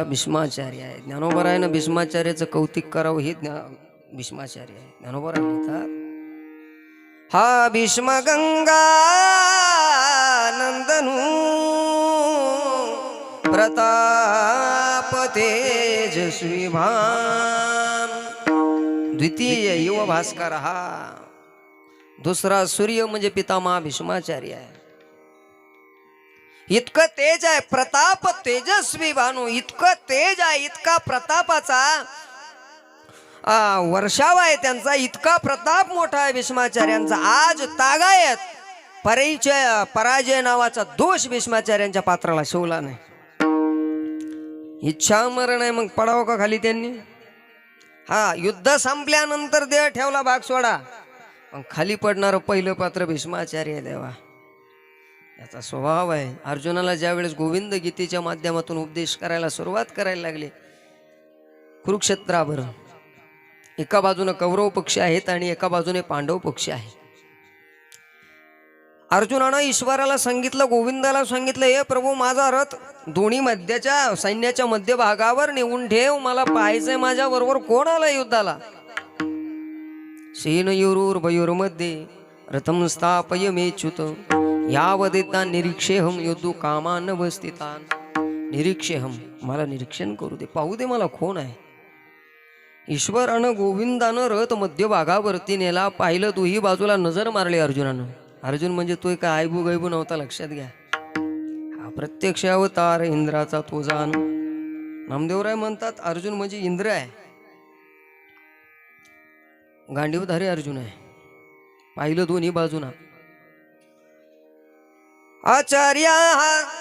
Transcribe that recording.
भीष्माचार्य आहे. ज्ञानोबरायनं भीष्माचार्याचं कौतिक करावं हे भीष्माचार्य आहे. ज्ञानोबराय म्हणतात, हा भीष्म गंगा नंदनू प्रताप तेजस्वी भान, द्वितीय युव भास्कर. हा दुसरा सूर्य म्हणजे पितामह भीष्माचार्य आहे. इतकं तेज आहे, प्रताप तेजस्वी भानू, इतकं तेज आहे, इतका प्रतापाचा वर्षाव आहे त्यांचा, इतका प्रताप मोठा आहे भीष्माचार्यांचा. आज तागायत पराजय नावाचा दोष भीष्माचार्यांच्या पात्राला शिवला नाही. इच्छा मरण आहे, मग पडावं का खाली त्यांनी? हा, युद्ध संपल्यानंतर देह ठेवला भाग सोडा, पण खाली पडणार पहिलं पात्र भीष्माचार्य देवा. याचा स्वभाव आहे. अर्जुनाला ज्या वेळेस गोविंद गीतेच्या माध्यमातून उपदेश करायला सुरुवात करायला लागले कुरुक्षेत्रावर, एका बाजूने कौरव पक्ष आहेत आणि एका बाजूने पांडव पक्ष आहे. अर्जुनानं ईश्वराला सांगितलं, गोविंदाला सांगितलं, हे प्रभू माझा रथ दोन्ही मध्याच्या सैन्याच्या मध्यभागावर नेऊन ठेव, मला पाहायचंय माझ्या बरोबर कोण आलं युद्धाला. सेनयोरुर्भयोर्मध्ये रथम स्थापय मेच्युत यावदेता निरीक्षेहम योद्धू कामान वस्थितान. निरीक्षेहम, मला निरीक्षण करू दे, पाहू दे मला कोण आहे. ईश्वरानं गोविंदानं रथ मध्यभागावरती नेला, पाहिलं, दोही बाजूला नजर मारली अर्जुनानं. अर्जुन म्हणजे तो काय आयबू गैबू नव्हता, लक्षात घ्या. हा प्रत्यक्ष अवतार इंद्राचा तो जाण. नामदेवराय म्हणतात अर्जुन म्हणजे इंद्र आहे, गांडीवधारी अर्जुन आहे. पाहिलं दोन्ही बाजूना. आचार्य